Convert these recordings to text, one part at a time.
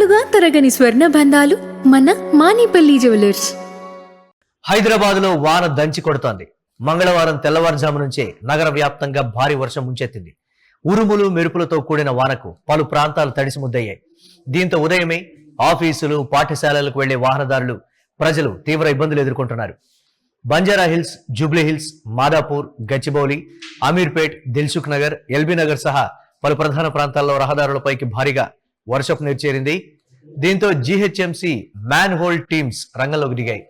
తరాలుగా తరగని స్వర్ణ బంధాలు మన మానిపల్లి జ్యువెలర్స్. హైదరాబాద్ లో వాన దంచి కొడుతోంది. మంగళవారం తెల్లవారుజాము నుంచే నగర వ్యాప్తంగా భారీ వర్షం ముంచెత్తింది. ఉరుములు మెరుపులతో కూడిన వానకు పలు ప్రాంతాలు తడిసి ముద్దయ్యాయి. దీంతో ఉదయమే ఆఫీసులు, పాఠశాలలకు వెళ్లే వాహనదారులు, ప్రజలు తీవ్ర ఇబ్బందులు ఎదుర్కొంటున్నారు. Banjara hills, Jubilee hills, Madhapur, Gachibowli, Ameerpet, Dilsukh Nagar, LB Nagar సహా పలు ప్రధాన ప్రాంతాల్లో రహదారులపైకి భారీగా వర్షపు నీరు చేరింది. దీంతో జీహెచ్ఎంసీ మ్యాన్ హోల్ టీమ్స్ రంగంలోకి దిగాయి.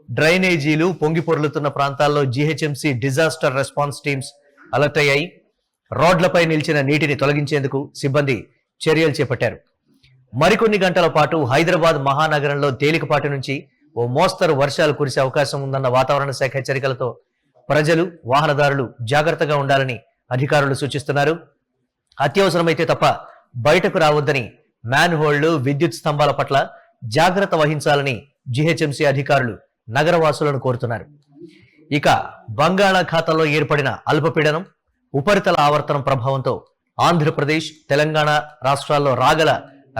డ్రైనేజీలు పొంగి పొర్లుతున్న ప్రాంతాల్లో GHMC disaster response teams alert అయ్యాయి. రోడ్లపై నిలిచిన నీటిని తొలగించేందుకు సిబ్బంది చర్యలు చేపట్టారు. మరికొన్ని గంటల పాటు హైదరాబాద్ మహానగరంలో తేలికపాటి నుంచి ఓ మోస్తరు వర్షాలు కురిసే అవకాశం ఉందన్న వాతావరణ శాఖ హెచ్చరికలతో ప్రజలు, వాహనదారులు జాగ్రత్తగా ఉండాలని అధికారులు సూచిస్తున్నారు. అత్యవసరమైతే తప్ప బయటకు రావద్దని, మ్యాన్ హోల్డ్, విద్యుత్ స్తంభాల పట్ల జాగ్రత్త వహించాలని జీహెచ్ఎంసీ అధికారులు నగరవాసులను కోరుతున్నారు. ఇక బంగాళాఖాతంలో ఏర్పడిన అల్పపీడనం, ఉపరితల ఆవర్తనం ప్రభావంతో ఆంధ్రప్రదేశ్, తెలంగాణ రాష్ట్రాల్లో రాగల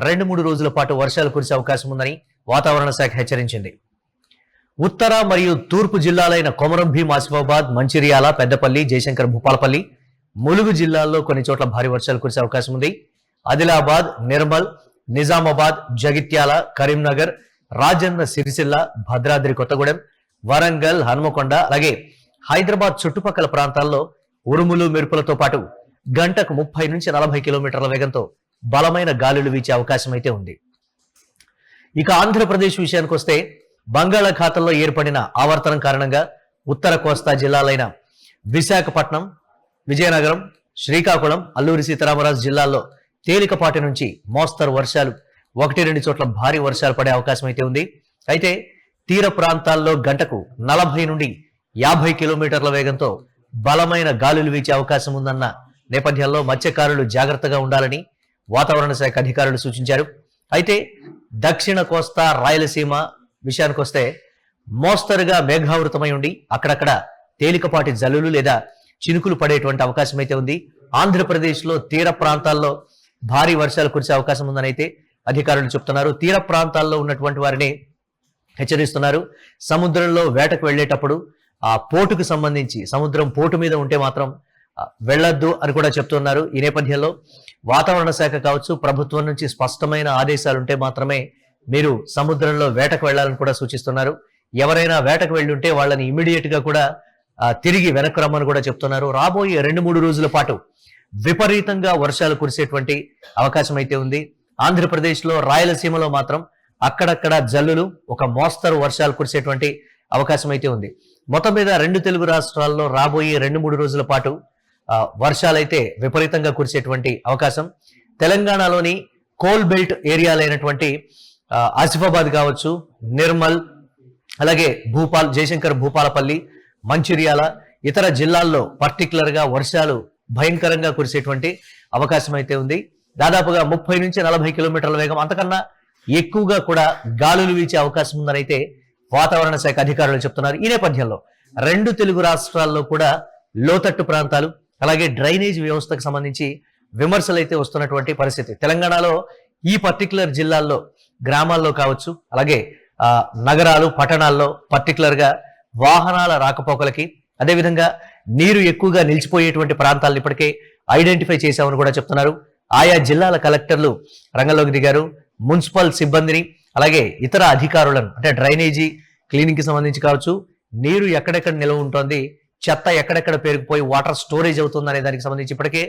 2-3 రోజుల పాటు వర్షాలు కురిసే అవకాశం ఉందని వాతావరణ శాఖ హెచ్చరించింది. ఉత్తర మరియు తూర్పు జిల్లాలైన కొమరం భీం, ఆసిఫాబాద్, మంచిర్యాల, పెద్దపల్లి, జయశంకర్, భూపాలపల్లి, ములుగు జిల్లాల్లో కొన్ని చోట్ల భారీ వర్షాలు కురిసే అవకాశం ఉంది. ఆదిలాబాద్, నిర్మల్, నిజామాబాద్, జగిత్యాల, కరీంనగర్, రాజన్న సిరిసిల్ల, భద్రాద్రి కొత్తగూడెం, వరంగల్, హన్మకొండ, అలాగే హైదరాబాద్ చుట్టుపక్కల ప్రాంతాల్లో ఉరుములు మెరుపులతో పాటు గంటకు 30 నుంచి 40 కిలోమీటర్ల వేగంతో బలమైన గాలులు వీచే అవకాశం అయితే ఉంది. ఇక ఆంధ్రప్రదేశ్ విషయానికి వస్తే బంగాళాఖాతంలో ఏర్పడిన ఆవర్తనం కారణంగా ఉత్తర కోస్తా జిల్లాలైన విశాఖపట్నం, విజయనగరం, శ్రీకాకుళం, అల్లూరి సీతారామరాజు జిల్లాల్లో తేలికపాటి నుంచి మోస్తరు వర్షాలు, 1-2 చోట్ల భారీ వర్షాలు పడే అవకాశం అయితే ఉంది. అయితే తీర ప్రాంతాల్లో గంటకు 40 నుండి 50 కిలోమీటర్ల వేగంతో బలమైన గాలులు వీచే అవకాశం ఉందన్న నేపథ్యంలో మత్స్యకారులు జాగ్రత్తగా ఉండాలని వాతావరణ శాఖ అధికారులు సూచించారు. అయితే దక్షిణ కోస్తా, రాయలసీమ విషయానికి వస్తే మోస్తరుగా మేఘావృతమై ఉండి అక్కడక్కడ తేలికపాటి జల్లులు లేదా చినుకులు పడేటువంటి అవకాశం అయితే ఉంది. ఆంధ్రప్రదేశ్ లో తీర ప్రాంతాల్లో భారీ వర్షాలు కురిసే అవకాశం ఉందని అయితే అధికారులు చెప్తున్నారు. తీర ప్రాంతాల్లో ఉన్నటువంటి వారిని హెచ్చరిస్తున్నారు. సముద్రంలో వేటకు వెళ్లేటప్పుడు ఆ పోటుకు సంబంధించి, సముద్రం పోటు మీద ఉంటే మాత్రం వెళ్ళొద్దు అని కూడా చెప్తున్నారు. ఈ నేపథ్యంలో వాతావరణ శాఖ కావచ్చు, ప్రభుత్వం నుంచి స్పష్టమైన ఆదేశాలు ఉంటే మాత్రమే మీరు సముద్రంలో వేటకు వెళ్లాలని కూడా సూచిస్తున్నారు. ఎవరైనా వేటకు వెళ్ళి ఉంటే వాళ్ళని ఇమీడియట్ గా కూడా తిరిగి వెనక్కు రమ్మని కూడా చెప్తున్నారు. రాబోయే 2-3 రోజుల పాటు విపరీతంగా వర్షాలు కురిసేటువంటి అవకాశం అయితే ఉంది. ఆంధ్రప్రదేశ్ లో రాయలసీమలో మాత్రం అక్కడక్కడ జల్లులు, ఒక మోస్తరు వర్షాలు కురిసేటువంటి అవకాశం అయితే ఉంది. మొత్తం మీద 2 తెలుగు రాష్ట్రాల్లో రాబోయే 2-3 రోజుల పాటు వర్షాలైతే విపరీతంగా కురిసేటువంటి అవకాశం. తెలంగాణలోని కోల్ బెల్ట్ ఏరియాలైనటువంటి ఆసిఫాబాద్ కావచ్చు, నిర్మల్, అలాగే జయశంకర్, భూపాలపల్లి, మంచిర్యాల, ఇతర జిల్లాల్లో పర్టికులర్ గా వర్షాలు భయంకరంగా కురిసేటువంటి అవకాశం అయితే ఉంది. దాదాపుగా 30 నుంచి 40 కిలోమీటర్ల వేగం, అంతకన్నా ఎక్కువగా కూడా గాలులు వీచే అవకాశం ఉందని అయితే వాతావరణ శాఖ అధికారులు చెప్తున్నారు. ఈ నేపథ్యంలో 2 తెలుగు రాష్ట్రాల్లో కూడా లోతట్టు ప్రాంతాలు, అలాగే డ్రైనేజ్ వ్యవస్థకు సంబంధించి విమర్శలు అయితే వస్తున్నటువంటి పరిస్థితి. తెలంగాణలో ఈ పర్టికులర్ జిల్లాల్లో, గ్రామాల్లో కావచ్చు, అలాగే నగరాలు, పట్టణాల్లో పర్టికులర్ గా వాహనాల రాకపోకలకి, అదేవిధంగా నీరు ఎక్కువగా నిలిచిపోయేటువంటి ప్రాంతాలను ఇప్పటికే ఐడెంటిఫై చేశామని కూడా చెప్తున్నారు. ఆయా జిల్లాల కలెక్టర్లు రంగంలోకి దిగారు. మున్సిపల్ సిబ్బందిని, అలాగే ఇతర అధికారులను, అంటే డ్రైనేజీ క్లీనింగ్ కి సంబంధించి కావచ్చు, నీరు ఎక్కడెక్కడ నిల్వ ఉంటుంది, చెత్త ఎక్కడెక్కడ పేరుకుపోయి వాటర్ స్టోరేజ్ అవుతుంది అనే దానికి సంబంధించి ఇప్పటికే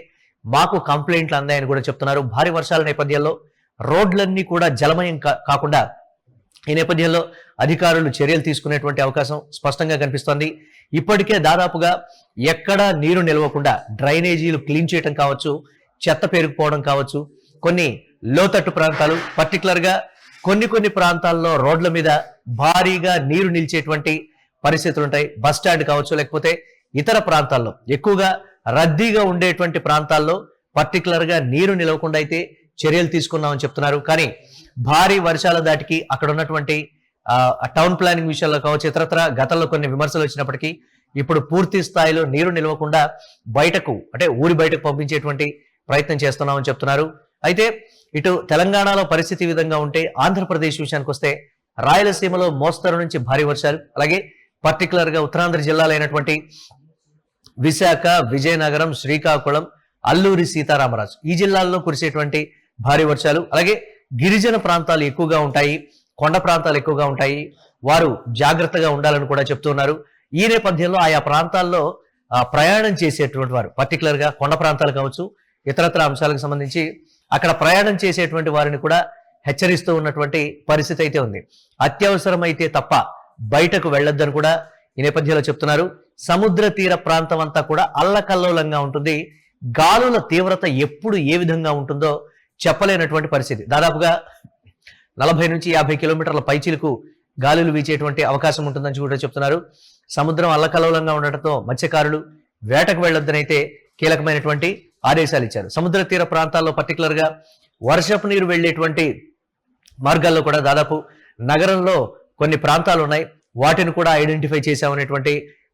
మాకు కంప్లైంట్లు అందాయని కూడా చెప్తున్నారు. భారీ వర్షాల నేపథ్యంలో రోడ్లన్నీ కూడా జలమయం కాకుండా ఈ నేపథ్యంలో అధికారులు చర్యలు తీసుకునేటువంటి అవకాశం స్పష్టంగా కనిపిస్తోంది. ఇప్పటికే దాదాపుగా ఎక్కడా నీరు నిలవకుండా డ్రైనేజీలు క్లీన్ చేయడం కావచ్చు, చెత్త పేరుకుపోవడం కావచ్చు, కొన్ని లోతట్టు ప్రాంతాలు, పర్టికులర్ గా కొన్ని ప్రాంతాల్లో రోడ్ల మీద భారీగా నీరు నిలిచేటువంటి పరిస్థితులు ఉంటాయి. బస్ స్టాండ్ కావచ్చు, లేకపోతే ఇతర ప్రాంతాల్లో ఎక్కువగా రద్దీగా ఉండేటువంటి ప్రాంతాల్లో పర్టికులర్ గా నీరు నిలవకుండా అయితే చర్యలు తీసుకున్నామని చెప్తున్నారు. కానీ భారీ వర్షాల దాటికి అక్కడ ఉన్నటువంటి టౌన్ ప్లానింగ్ విషయాల్లో కావచ్చు, ఇతరత్ర గతంలో కొన్ని విమర్శలు వచ్చినప్పటికీ ఇప్పుడు పూర్తి స్థాయిలో నీరు నిలవకుండా బయటకు, అంటే ఊరి బయటకు పంపించేటువంటి ప్రయత్నం చేస్తున్నామని చెప్తున్నారు. అయితే ఇటు తెలంగాణలో పరిస్థితి ఈ విధంగా ఉంటే ఆంధ్రప్రదేశ్ విషయానికి వస్తే రాయలసీమలో మోస్తరు నుంచి భారీ వర్షాలు, అలాగే పర్టికులర్ గా ఉత్తరాంధ్ర జిల్లాలైనటువంటి విశాఖ, విజయనగరం, శ్రీకాకుళం, అల్లూరి సీతారామరాజు ఈ జిల్లాల్లో కురిసేటువంటి భారీ వర్షాలు, అలాగే గిరిజన ప్రాంతాలు ఎక్కువగా ఉంటాయి, కొండ ప్రాంతాలు ఎక్కువగా ఉంటాయి, వారు జాగ్రత్తగా ఉండాలని కూడా చెప్తున్నారు. ఈ నేపథ్యంలో ఆయా ప్రాంతాల్లో ప్రయాణం చేసేటువంటి వారు పర్టికులర్ గా కొండ ప్రాంతాలు కావచ్చు, ఇతరత్ర అంశాలకు సంబంధించి అక్కడ ప్రయాణం చేసేటువంటి వారిని కూడా హెచ్చరిస్తూ ఉన్నటువంటి పరిస్థితి అయితే ఉంది. అత్యవసరమైతే తప్ప బయటకు వెళ్ళొద్దని కూడా ఈ నేపథ్యంలో చెప్తున్నారు. సముద్ర తీర ప్రాంతం అంతా కూడా అల్లకల్లోలంగా ఉంటుంది. గాలుల తీవ్రత ఎప్పుడు ఏ విధంగా ఉంటుందో చెప్పలేనటువంటి పరిస్థితి. దాదాపుగా 40 నుంచి 50 కిలోమీటర్ల పైచిలకు గాలులు వీచేటువంటి అవకాశం ఉంటుందని కూడా చెప్తున్నారు. సముద్రం అల్లకల్లోలంగా ఉండటంతో మత్స్యకారులు వేటకు వెళ్లొద్దని అయితే కీలకమైనటువంటి ఆదేశాలు ఇచ్చారు. సముద్ర తీర ప్రాంతాల్లో పర్టికులర్ గా వర్షపు నీరు వెళ్లేటువంటి మార్గాల్లో కూడా దాదాపు నగరంలో కొన్ని ప్రాంతాలు ఉన్నాయి, వాటిని కూడా ఐడెంటిఫై చేశామనేటువంటి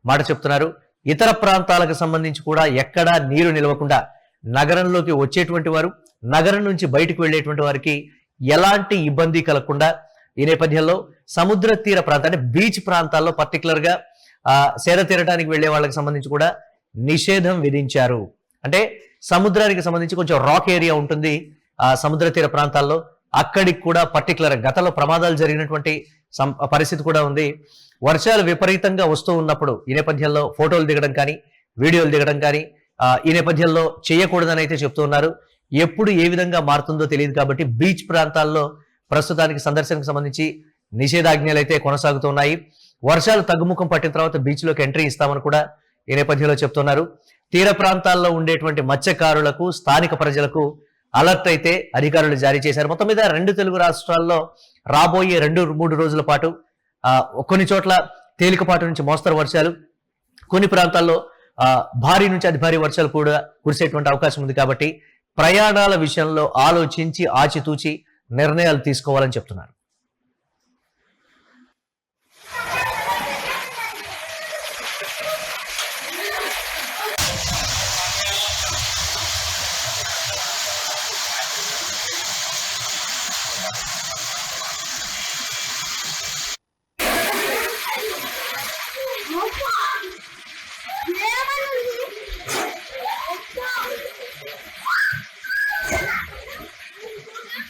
మాట చెప్తున్నారు. ఇతర ప్రాంతాలకు సంబంధించి కూడా ఎక్కడా నీరు నిలవకుండా నగరంలోకి వచ్చేటువంటి వారు, నగరం నుంచి బయటకు వెళ్లేటువంటి వారికి ఎలాంటి ఇబ్బంది కలగకుండా ఈ నేపథ్యంలో సముద్ర తీర ప్రాంతం అంటే బీచ్ ప్రాంతాల్లో పర్టికులర్ గా సేద తీరడానికి వెళ్లే వాళ్ళకి సంబంధించి కూడా నిషేధం విధించారు. అంటే సముద్రానికి సంబంధించి కొంచెం రాక్ ఏరియా ఉంటుంది ఆ సముద్ర తీర ప్రాంతాల్లో, అక్కడికి కూడా పర్టికులర్ గతంలో ప్రమాదాలు జరిగినటువంటి పరిస్థితి కూడా ఉంది. వర్షాలు విపరీతంగా వస్తూ ఉన్నప్పుడు ఈ నేపథ్యంలో ఫోటోలు దిగడం కానీ, వీడియోలు దిగడం కానీ ఈ నేపథ్యంలో చేయకూడదని అయితే చెప్తున్నారు. ఎప్పుడు ఏ విధంగా మారుతుందో తెలియదు కాబట్టి బీచ్ ప్రాంతాల్లో ప్రస్తుతానికి సందర్శనకు సంబంధించి నిషేధాజ్ఞలు అయితే కొనసాగుతున్నాయి. వర్షాలు తగ్గుముఖం పట్టిన తర్వాత బీచ్ లోకి ఎంట్రీ ఇస్తామని కూడా ఈ నేపథ్యంలో చెప్తున్నారు. తీర ప్రాంతాల్లో ఉండేటువంటి మత్స్యకారులకు, స్థానిక ప్రజలకు అలర్ట్ అయితే అధికారులు జారీ చేశారు. మొత్తం మీద 2 తెలుగు రాష్ట్రాల్లో రాబోయే 2-3 రోజుల పాటు కొన్ని చోట్ల తేలికపాటి నుంచి మోస్తరు వర్షాలు, కొన్ని ప్రాంతాల్లో భారీ నుంచి అతి భారీ వర్షాలు కూడా కురిసేటువంటి అవకాశం ఉంది. కాబట్టి ప్రయాణాల విషయంలో ఆలోచించి ఆచితూచి నిర్ణయాలు తీసుకోవాలని చెప్తున్నారు.